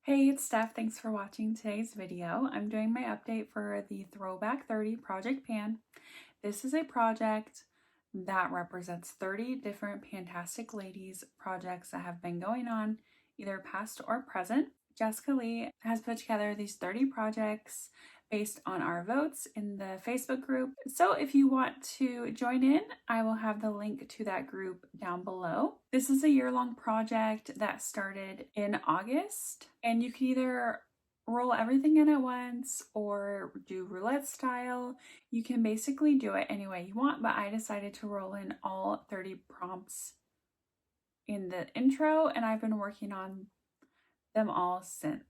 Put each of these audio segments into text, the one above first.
Hey, it's Steph. Thanks for watching today's video. I'm doing my update for the Throwback 30 Project Pan. This is a project that represents 30 different Fantastic Ladies projects that have been going on, either past or present. Jessica Lee has put together these 30 projects based on our votes in the Facebook group. So if you want to join in, I will have the link to that group down below. This is a year-long project that started in August, and you can either roll everything in at once or do roulette style. You can basically do it any way you want, but I decided to roll in all 30 prompts in the intro, and I've been working on them all since.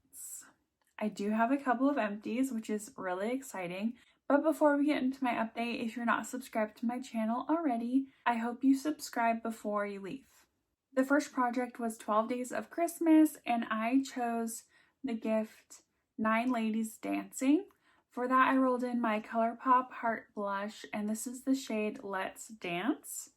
I do have a couple of empties, which is really exciting. But before we get into my update, if you're not subscribed to my channel already, I hope you subscribe before you leave. The first project was 12 Days of Christmas, and I chose the gift 9 Ladies Dancing. For that, I rolled in my ColourPop Heart Blush, and this is the shade Let's Dance.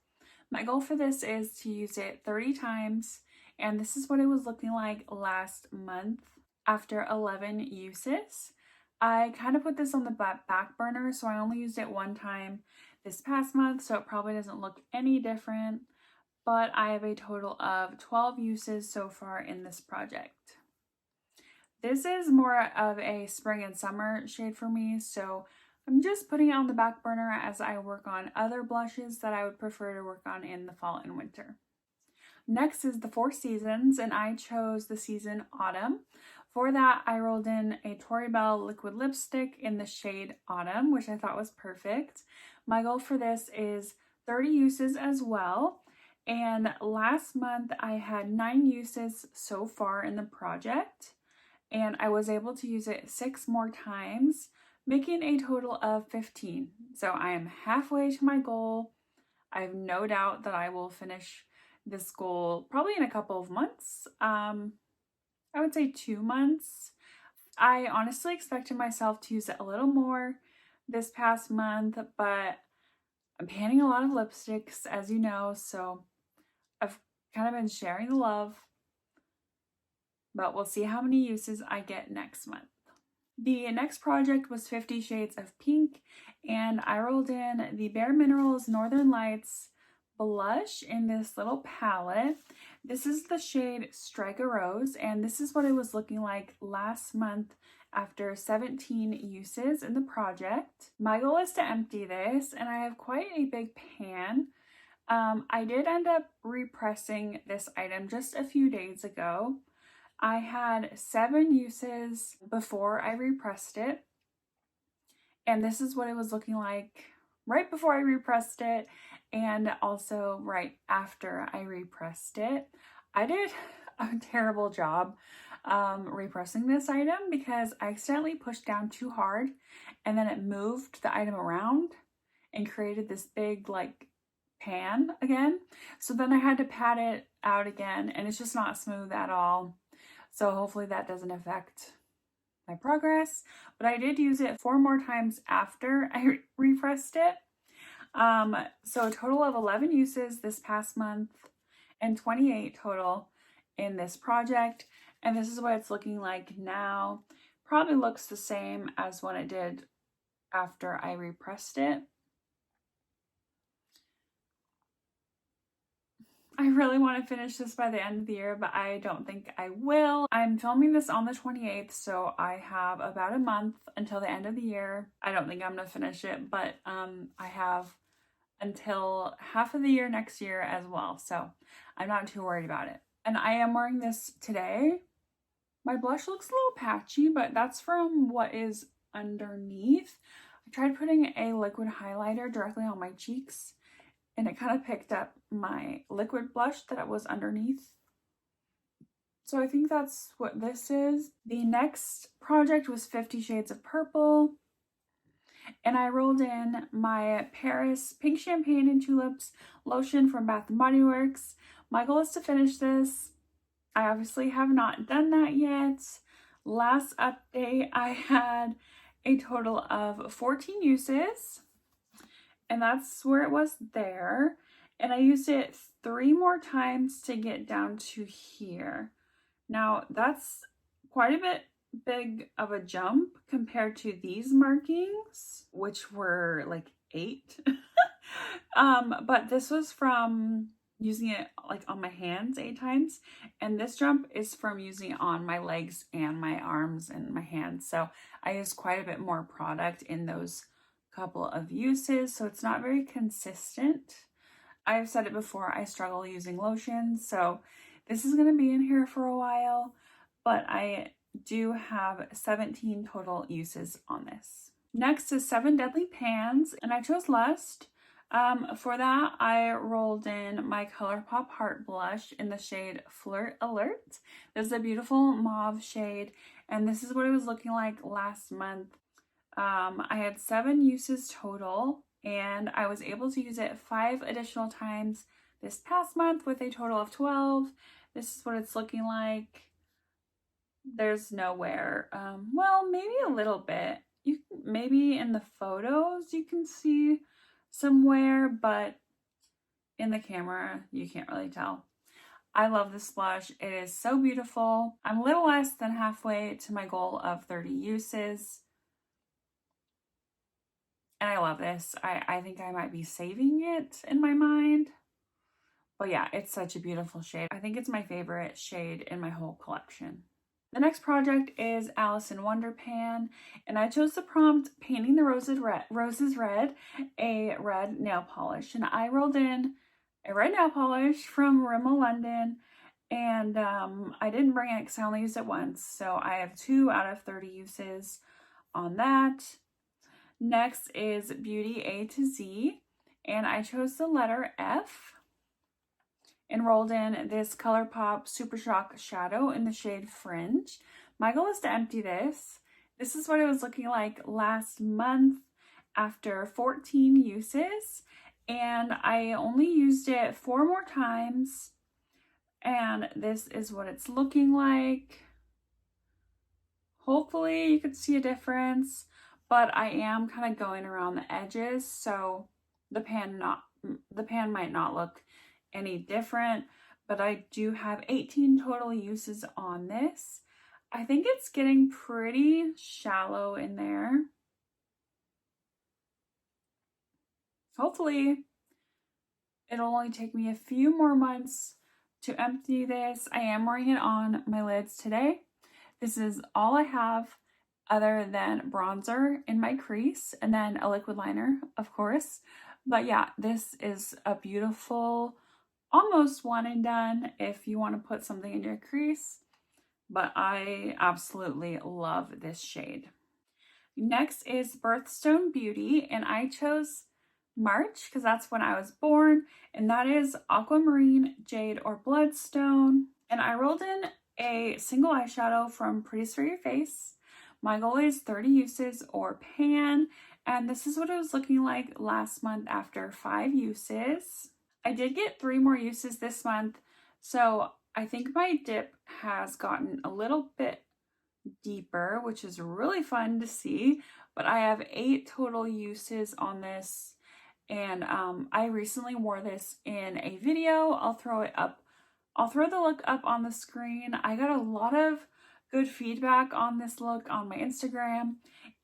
My goal for this is to use it 30 times, and this is what it was looking like last month after 11 uses. I kind of put this on the back burner, so I only used it one time this past month, so it probably doesn't look any different, but I have a total of 12 uses so far in this project. This is more of a spring and summer shade for me, so I'm just putting it on the back burner as I work on other blushes that I would prefer to work on in the fall and winter. Next is the 4 Seasons, and I chose the season Autumn. For that, I rolled in a Tory Bell liquid lipstick in the shade Autumn, which I thought was perfect. My goal for this is 30 uses as well. And last month, I had 9 uses so far in the project, and I was able to use it 6 more times, making a total of 15. So I am halfway to my goal. I have no doubt that I will finish this goal probably in a couple of months. I would say 2 months. I honestly expected myself to use it a little more this past month, but I'm panning a lot of lipsticks, as you know, so I've kind of been sharing the love, but we'll see how many uses I get next month. The next project was 50 Shades of Pink, and I rolled in the Bare Minerals Northern Lights blush in this little palette. This is the shade Strike a Rose, and this is what it was looking like last month after 17 uses in the project. My goal is to empty this, and I have quite a big pan. I did end up repressing this item just a few days ago. I had 7 uses before I repressed it, and this is what it was looking like right before I repressed it and also right after I repressed it. I did a terrible job repressing this item because I accidentally pushed down too hard, and then it moved the item around and created this big like pan again. So then I had to pat it out again, and it's just not smooth at all. So hopefully that doesn't affect my progress, but I did use it 4 more times after I repressed it. So a total of 11 uses this past month and 28 total in this project. And this is what it's looking like now. Probably looks the same as when it did after I repressed it. I really want to finish this by the end of the year, but I don't think I will. I'm filming this on the 28th, so I have about a month until the end of the year. I don't think I'm going to finish it, but I have until half of the year next year as well, so I'm not too worried about it. And I am wearing this today. My blush looks a little patchy, but that's from what is underneath. I tried putting a liquid highlighter directly on my cheeks, and it kind of picked up my liquid blush that was underneath. So I think that's what this is. The next project was 50 Shades of Purple, and I rolled in my Paris Pink Champagne and Tulips lotion from Bath & Body Works. My goal is to finish this. I obviously have not done that yet. Last update, I had a total of 14 uses, and that's where it was there. And I used it 3 more times to get down to here. Now, that's quite a bit big of a jump compared to these markings, which were like 8. But this was from using it like on my hands 8 times, and this jump is from using it on my legs and my arms and my hands. So I used quite a bit more product in those couple of uses, so it's not very consistent. I've said it before, I struggle using lotions, so this is going to be in here for a while, but I do have 17 total uses on this. Next is 7 Deadly Pans, and I chose Lust. For that, I rolled in my ColourPop Heart Blush in the shade Flirt Alert. This is a beautiful mauve shade, and this is what it was looking like last month. I had 7 uses total, and I was able to use it 5 additional times this past month with a total of 12. This is what it's looking like. There's no wear. Well, maybe a little bit. Maybe in the photos you can see some wear, but in the camera you can't really tell. I love this blush. It is so beautiful. I'm a little less than halfway to my goal of 30 uses. And I love this. I think I might be saving it in my mind. But yeah, it's such a beautiful shade. I think it's my favorite shade in my whole collection. The next project is Alice in Wonder Pan, and I chose the prompt Painting the Roses Red, a red nail polish. And I rolled in a red nail polish from Rimmel London, and I didn't bring it because I only used it once. So I have 2 out of 30 uses on that. Next is Beauty A to Z, and I chose the letter F and rolled in this ColourPop Super Shock Shadow in the shade Fringe. My goal is to empty this. This is what it was looking like last month after 14 uses, and I only used it 4 more times, and this is what it's looking like. Hopefully you could see a difference, but I am kind of going around the edges, so the pan might not look any different, but I do have 18 total uses on this. I think it's getting pretty shallow in there. Hopefully it'll only take me a few more months to empty this. I am wearing it on my lids today. This is all I have other than bronzer in my crease and then a liquid liner, of course. But yeah, this is a beautiful, almost one and done if you want to put something in your crease, but I absolutely love this shade. Next is Birthstone Beauty, and I chose March because that's when I was born, and that is Aquamarine, Jade, or Bloodstone. And I rolled in a single eyeshadow from Pretties for Your Face. My goal is 30 uses or pan, and this is what it was looking like last month after 5 uses. I did get 3 more uses this month, so I think my dip has gotten a little bit deeper, which is really fun to see, but I have 8 total uses on this, and I recently wore this in a video. I'll throw the look up on the screen. I got a lot of good feedback on this look on my Instagram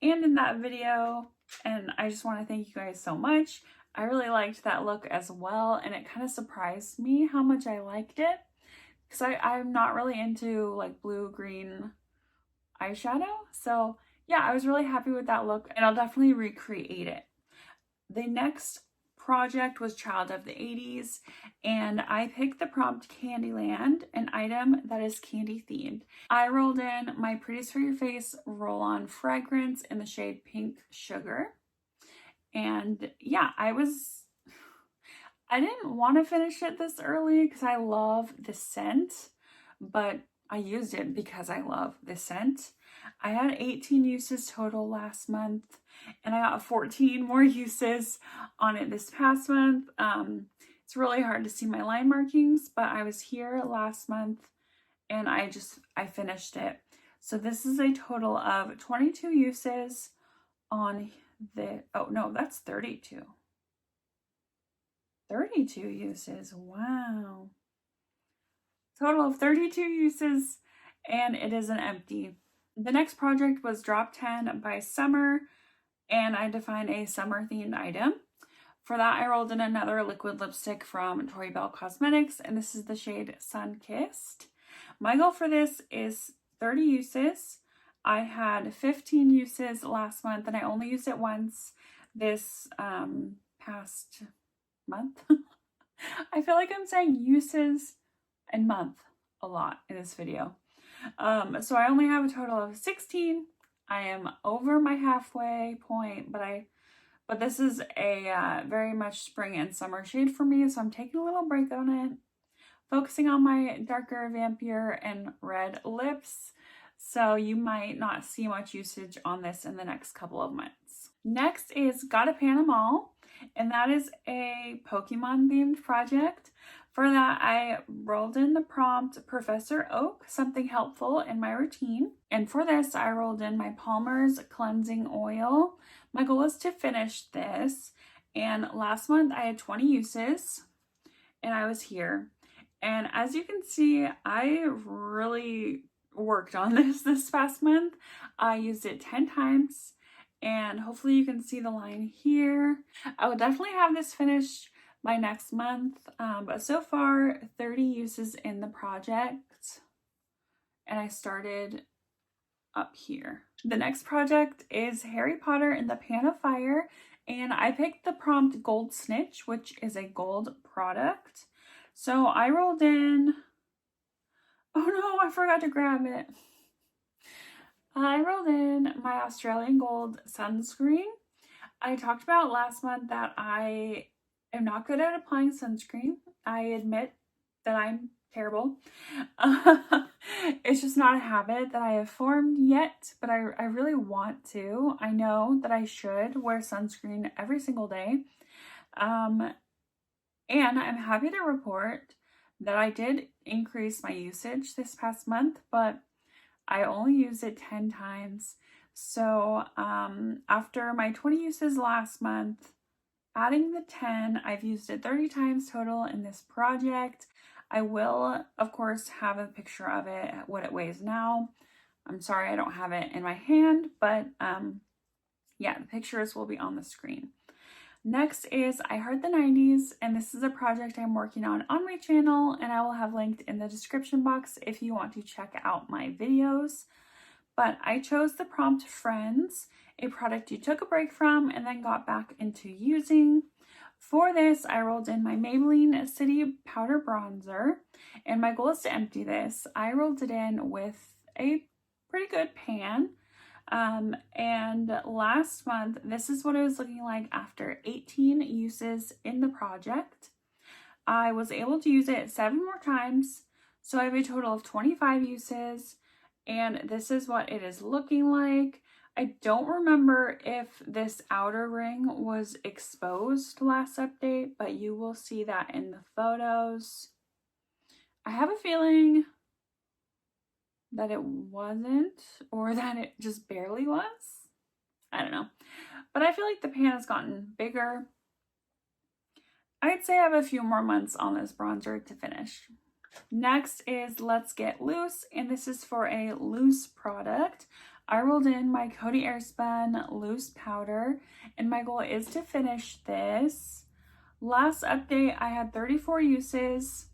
and in that video, and I just want to thank you guys so much. I really liked that look as well, and it kind of surprised me how much I liked it, because I'm not really into like blue-green eyeshadow. So yeah, I was really happy with that look, and I'll definitely recreate it. The next project was Child of the 80s, and I picked the prompt Candyland, an item that is candy themed. I rolled in my Pretties for Your Face roll-on fragrance in the shade Pink Sugar. And yeah, I didn't want to finish it this early because I love the scent, but I used it because I love the scent. I had 18 uses total last month, and I got 14 more uses on it this past month. It's really hard to see my line markings, but I was here last month and I finished it. So this is a total of 22 uses on oh no, that's 32. 32 uses, wow. Total of 32 uses, and it is an empty. The next project was Drop 10 by Summer, and I defined a summer themed item. For that, I rolled in another liquid lipstick from Tori Bell Cosmetics, and this is the shade Sun Kissed. My goal for this is 30 uses. I had 15 uses last month, and I only used it once this past month. I feel like I'm saying uses and month a lot in this video. So I only have a total of 16. I am over my halfway point, but this is a very much spring and summer shade for me, so I'm taking a little break on it, focusing on my darker vampire and red lips. So you might not see much usage on this in the next couple of months. Next is Gotta Pan 'Em All, and that is a Pokemon themed project. For that, I rolled in the prompt Professor Oak, something helpful in my routine. And for this, I rolled in my Palmer's cleansing oil. My goal is to finish this. And last month I had 20 uses and I was here. And as you can see, I really worked on this past month. I used it 10 times and hopefully you can see the line here. I will definitely have this finished by next month, but so far 30 uses in the project, and I started up here. The next project is Harry Potter and the Pan of Fire, and I picked the prompt Gold Snitch, which is a gold product. So I rolled in, oh no, I forgot to grab it. I rolled in my Australian Gold sunscreen. I talked about last month that I am not good at applying sunscreen. I admit that I'm terrible. It's just not a habit that I have formed yet, but I really want to. I know that I should wear sunscreen every single day. And I'm happy to report that I did increase my usage this past month, but I only used it 10 times. So after my 20 uses last month, adding the 10, I've used it 30 times total in this project. I will, of course, have a picture of it, what it weighs now. I'm sorry I don't have it in my hand, but yeah, the pictures will be on the screen. Next is I Heart the 90s, and this is a project I'm working on my channel, and I will have linked in the description box if you want to check out my videos. But I chose the prompt Friends, a product you took a break from and then got back into using. For this, I rolled in my Maybelline City Powder Bronzer, and my goal is to empty this. I rolled it in with a pretty good pan. And last month, this is what it was looking like after 18 uses in the project. I was able to use it 7 more times, so I have a total of 25 uses, and this is what it is looking like. I don't remember if this outer ring was exposed last update, but you will see that in the photos. I have a feeling that it wasn't, or that it just barely was. I don't know. But I feel like the pan has gotten bigger. I'd say I have a few more months on this bronzer to finish. Next is Let's Get Loose, and this is for a loose product. I rolled in my Coty Airspun loose powder, and my goal is to finish this. Last update, I had 34 uses.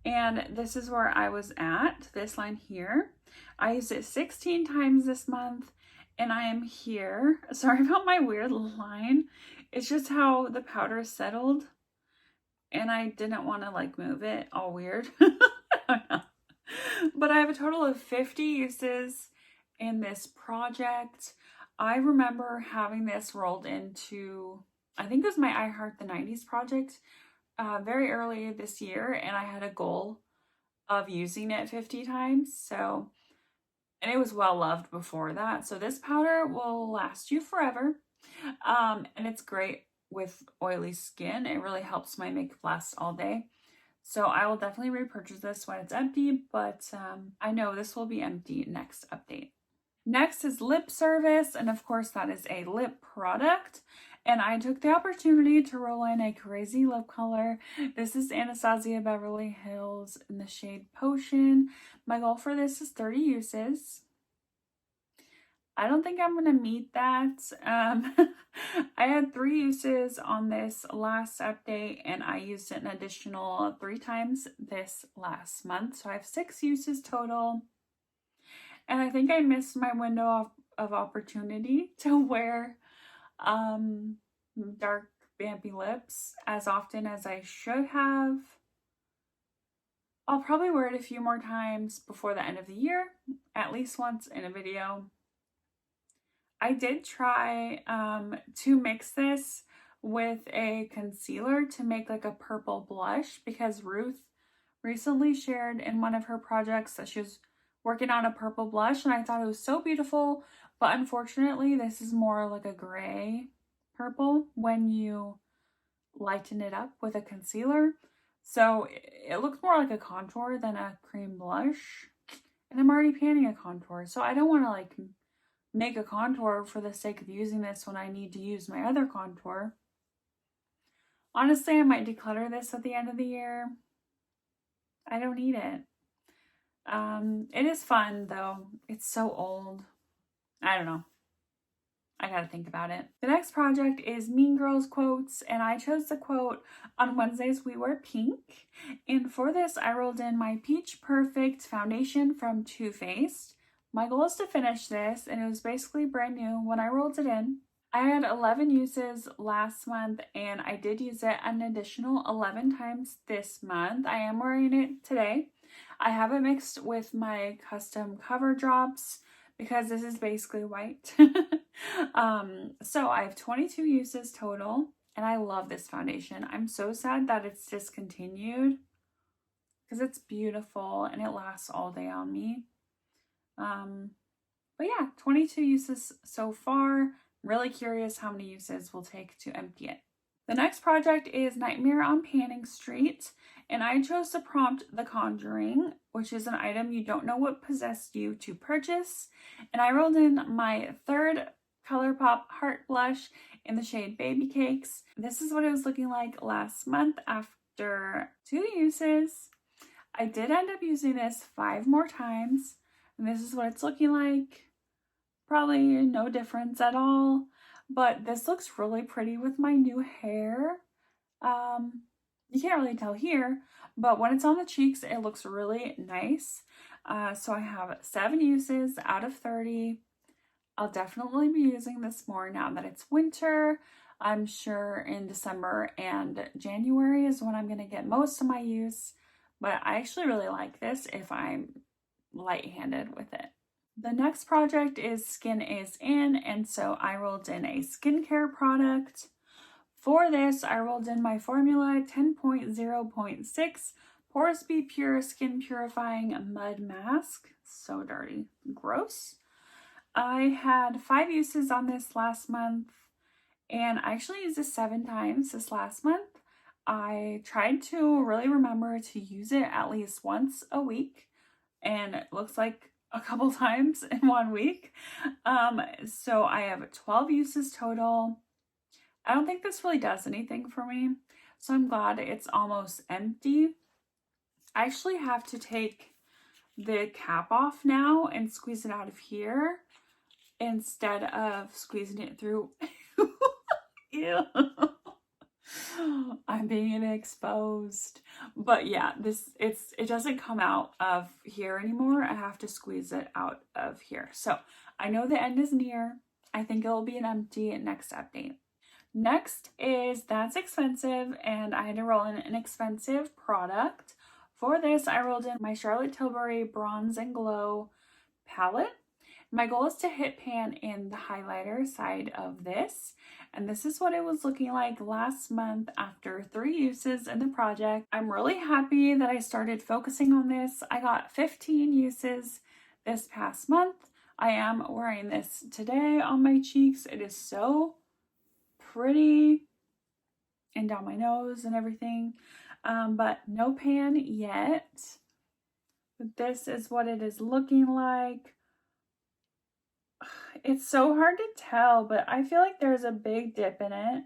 And this is where I was at, this line here. I used it 16 times this month, and I am here. Sorry about my weird line. It's just how the powder settled, and I didn't want to like move it all weird. But I have a total of 50 uses in this project. I remember having this rolled into, I think it was my I Heart the 90s project, very early this year, and I had a goal of using it 50 times. So, and it was well loved before that. So this powder will last you forever. And it's great with oily skin. It really helps my makeup last all day. So I will definitely repurchase this when it's empty, but I know this will be empty next update. Next is Lip Service, and of course that is a lip product. And I took the opportunity to roll in a crazy lip color. This is Anastasia Beverly Hills in the shade Potion. My goal for this is 30 uses. I don't think I'm going to meet that. I had 3 uses on this last update, and I used it an additional 3 times this last month. So I have 6 uses total. And I think I missed my window of opportunity to wear dark vampy lips as often as I should have. I'll probably wear it a few more times before the end of the year, at least once in a video. I did try to mix this with a concealer to make like a purple blush, because Ruth recently shared in one of her projects that she was working on a purple blush, and I thought it was so beautiful, but unfortunately this is more like a gray purple when you lighten it up with a concealer. So it looks more like a contour than a cream blush, and I'm already panning a contour, so I don't want to like make a contour for the sake of using this when I need to use my other contour. Honestly, I might declutter this at the end of the year. I don't need it. It is fun though. It's so old. I don't know. I gotta think about it. The next project is Mean Girls quotes, and I chose the quote, "On Wednesdays we wear pink." And for this, I rolled in my Peach Perfect foundation from Too Faced. My goal is to finish this, and it was basically brand new when I rolled it in. I had 11 uses last month, and I did use it an additional 11 times this month. I am wearing it today. I have it mixed with my custom cover drops because this is basically white. So I have 22 uses total, and I love this foundation. I'm so sad that it's discontinued because it's beautiful and it lasts all day on me. But yeah, 22 uses so far. Really curious how many uses we'll take to empty it. The next project is Nightmare on Panning Street, and I chose to prompt The Conjuring, which is an item you don't know what possessed you to purchase. And I rolled in my 3rd ColourPop Heart Blush in the shade Baby Cakes. This is what it was looking like last month after 2 uses. I did end up using this 5 more times, and this is what it's looking like. Probably no difference at all, but this looks really pretty with my new hair. You can't really tell here, but when it's on the cheeks, it looks really nice. So I have 7 uses out of 30. I'll definitely be using this more now that it's winter. I'm sure in December and January is when I'm going to get most of my use, but I actually really like this if I'm light-handed with it. The next project is Skin Is In, and so I rolled in a skincare product. For this, I rolled in my formula 10.0.6 Porous Be Pure Skin Purifying Mud Mask. So dirty. Gross. I had 5 uses on this last month, and I actually used this 7 times this last month. I tried to really remember to use it at least once a week, and it looks like a couple times in 1 week. So I have 12 uses total. I don't think this really does anything for me, so I'm glad it's almost empty. I actually have to take the cap off now and squeeze it out of here instead of squeezing it through. Ew. I'm being exposed. But yeah, it doesn't come out of here anymore. I have to squeeze it out of here. So I know the end is near. I think it will be an empty next update. Next is That's Expensive, and I had to roll in an expensive product. For this, I rolled in my Charlotte Tilbury Bronze and Glow palette. My goal is to hit pan in the highlighter side of this, and this is what it was looking like last month after 3 uses in the project. I'm really happy that I started focusing on this. I got 15 uses this past month. I am wearing this today on my cheeks. It is so pretty and down my nose and everything, but no pan yet. But this is what it is looking like. It's so hard to tell, but I feel like there's a big dip in it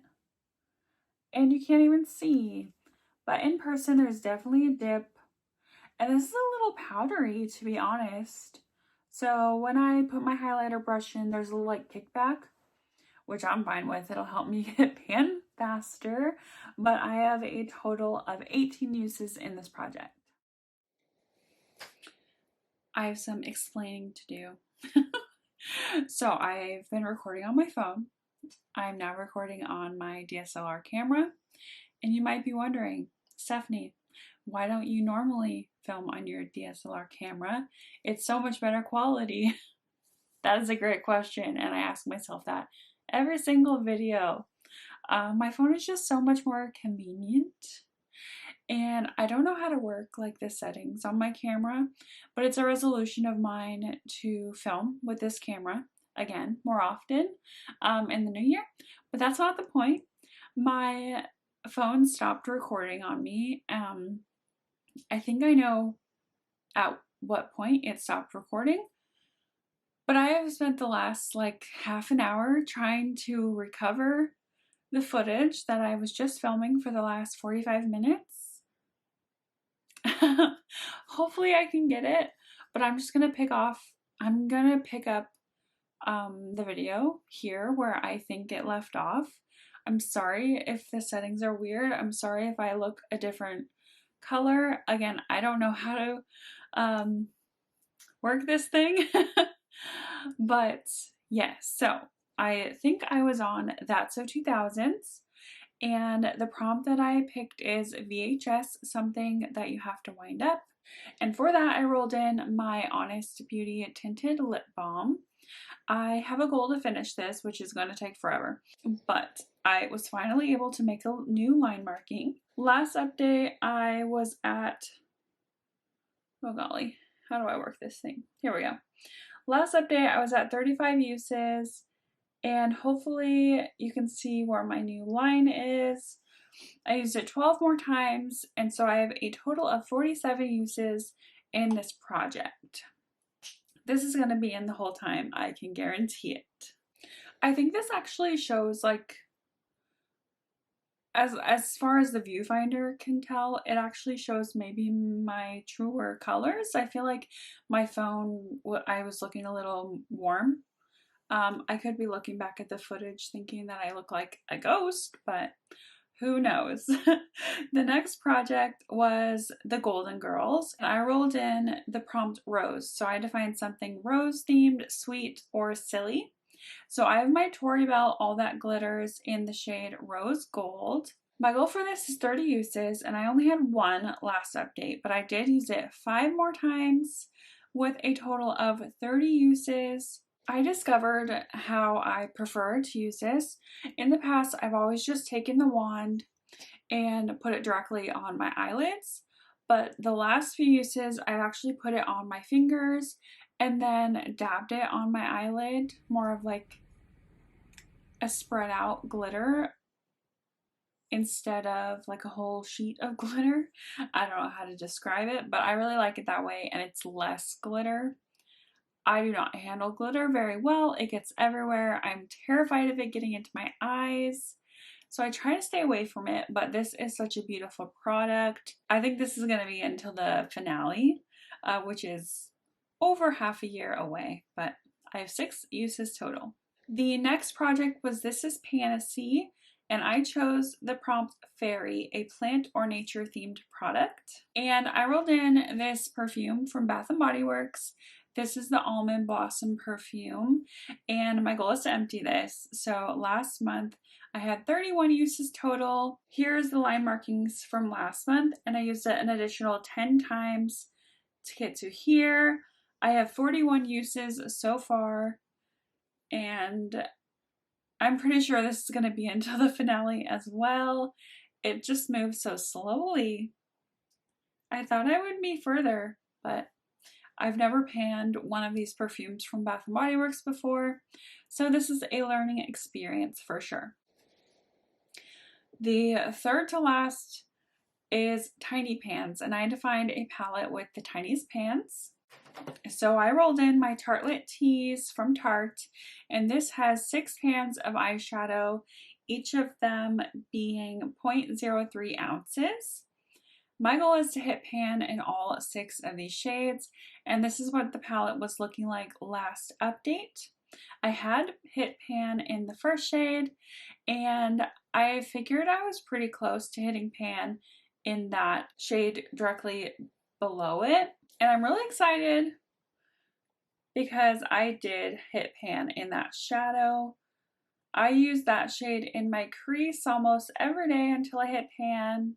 and you can't even see. But in person, there's definitely a dip. And this is a little powdery, to be honest. So when I put my highlighter brush in, there's a little like kickback, which I'm fine with. It'll help me get pan faster. But I have a total of 18 uses in this project. I have some explaining to do. So I've been recording on my phone. I'm now recording on my DSLR camera. And you might be wondering, Stephanie, why don't you normally film on your DSLR camera? It's so much better quality. That is a great question, and I ask myself that every single video. My phone is just so much more convenient, and I don't know how to work like the settings on my camera, but it's a resolution of mine to film with this camera again more often in the new year. But that's not the point. My phone stopped recording on me. I think I know at what point it stopped recording, but I have spent the last like half an hour trying to recover the footage that I was just filming for the last 45 minutes. Hopefully I can get it, but I'm just gonna pick up the video here where I think it left off. I'm sorry if the settings are weird. I'm sorry if I look a different color. Again, I don't know how to work this thing. But yes, so I think I was on That's So 2000s, and the prompt that I picked is VHS, something that you have to wind up. And for that, I rolled in my Honest Beauty Tinted Lip Balm. I have a goal to finish this, which is going to take forever, but I was finally able to make a new line marking. Last update, I was at, oh golly, how do I work this thing? Here we go. Last update, I was at 35 uses, and hopefully you can see where my new line is. I used it 12 more times, and so I have a total of 47 uses in this project. This is going to be in the whole time, I can guarantee it. I think this actually shows, like, as far as the viewfinder can tell, it actually shows maybe my truer colors. I feel like my phone, I was looking a little warm. I could be looking back at the footage thinking that I look like a ghost, but who knows? The next project was the Golden Girls, and I rolled in the prompt rose. So I had to find something rose themed, sweet, or silly. So I have my Tory Bell All That Glitters in the shade Rose Gold. My goal for this is 30 uses, and I only had one last update, but I did use it 5 more times with a total of 30 uses. I discovered how I prefer to use this. In the past, I've always just taken the wand and put it directly on my eyelids, but the last few uses, I've actually put it on my fingers and then dabbed it on my eyelid, more of like a spread out glitter instead of like a whole sheet of glitter. I don't know how to describe it, but I really like it that way, and it's less glitter. I do not handle glitter very well. It gets everywhere. I'm terrified of it getting into my eyes. So I try to stay away from it, but this is such a beautiful product. I think this is going to be until the finale, which is over half a year away, but I have 6 uses total. The next project was This Is Fantasy, and I chose the prompt Fairy, a plant or nature themed product. And I rolled in this perfume from Bath & Body Works. This is the Almond Blossom perfume, and my goal is to empty this. So last month I had 31 uses total. Here's the line markings from last month, and I used it an additional 10 times to get to here. I have 41 uses so far, and I'm pretty sure this is going to be until the finale as well. It just moves so slowly. I thought I would be further, but I've never panned one of these perfumes from Bath & Body Works before, so this is a learning experience for sure. The third to last is tiny pans, and I had to find a palette with the tiniest pans. So I rolled in my Tartelette Tease from Tarte, and this has 6 pans of eyeshadow, each of them being 0.03 ounces. My goal is to hit pan in all 6 of these shades, and this is what the palette was looking like last update. I had hit pan in the first shade, and I figured I was pretty close to hitting pan in that shade directly below it. And I'm really excited because I did hit pan in that shadow. I used that shade in my crease almost every day until I hit pan.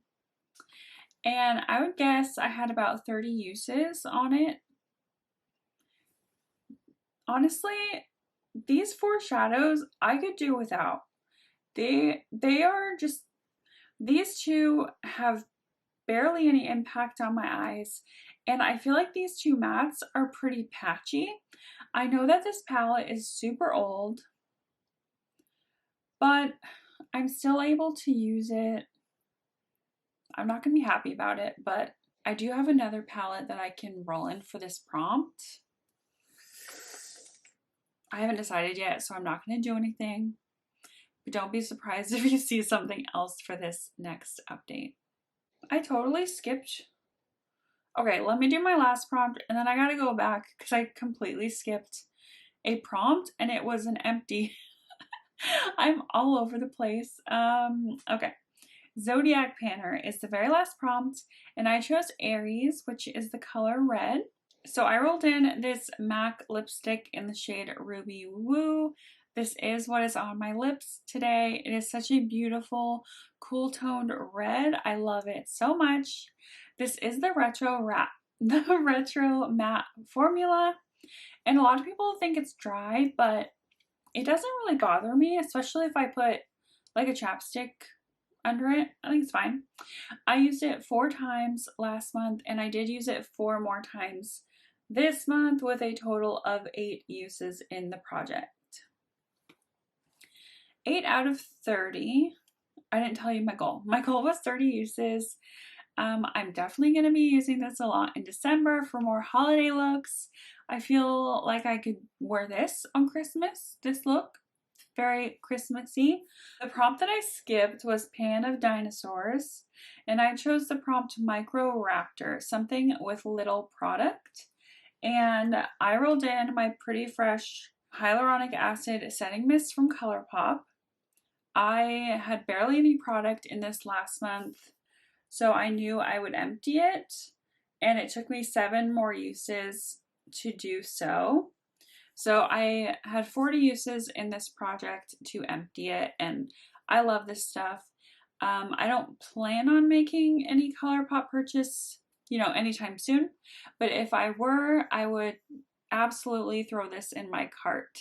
And I would guess I had about 30 uses on it. Honestly, these 4 shadows I could do without. They are just, these 2 have barely any impact on my eyes, and I feel like these 2 mattes are pretty patchy. I know that this palette is super old, but I'm still able to use it. I'm not going to be happy about it, but I do have another palette that I can roll in for this prompt. I haven't decided yet, so I'm not going to do anything. But don't be surprised if you see something else for this next update. I totally skipped. Okay, let me do my last prompt, and then I gotta go back because I completely skipped a prompt and it was an empty. I'm all over the place. Okay. Zodiac Panner is the very last prompt, and I chose Aries, which is the color red. So I rolled in this MAC lipstick in the shade Ruby Woo. This is what is on my lips today. It is such a beautiful, cool toned red. I love it so much. This is the retro matte formula, and a lot of people think it's dry, but it doesn't really bother me, especially if I put like a chapstick under it. I think it's fine. I used it 4 times last month, and I did use it 4 more times this month with a total of 8 uses in the project. 8 out of 30. I didn't tell you my goal. My goal was 30 uses. I'm definitely going to be using this a lot in December for more holiday looks. I feel like I could wear this on Christmas, this look. Very Christmassy. The prompt that I skipped was Pan of Dinosaurs, and I chose the prompt Micro Raptor, something with little product. And I rolled in my Pretty Fresh Hyaluronic Acid Setting Mist from ColourPop. I had barely any product in this last month, so I knew I would empty it, and it took me 7 more uses to do so. So I had 40 uses in this project to empty it, and I love this stuff. I don't plan on making any ColourPop purchase, anytime soon, but if I were, I would absolutely throw this in my cart.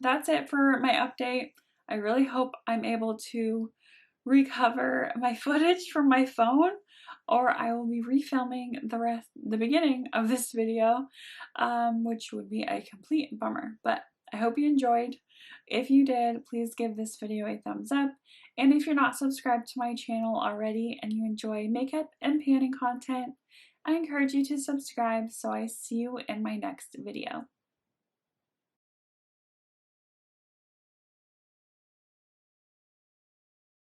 That's it for my update. I really hope I'm able to recover my footage from my phone, or I will be refilming the beginning of this video, which would be a complete bummer. But I hope you enjoyed. If you did, please give this video a thumbs up. And if you're not subscribed to my channel already and you enjoy makeup and panning content, I encourage you to subscribe so I see you in my next video.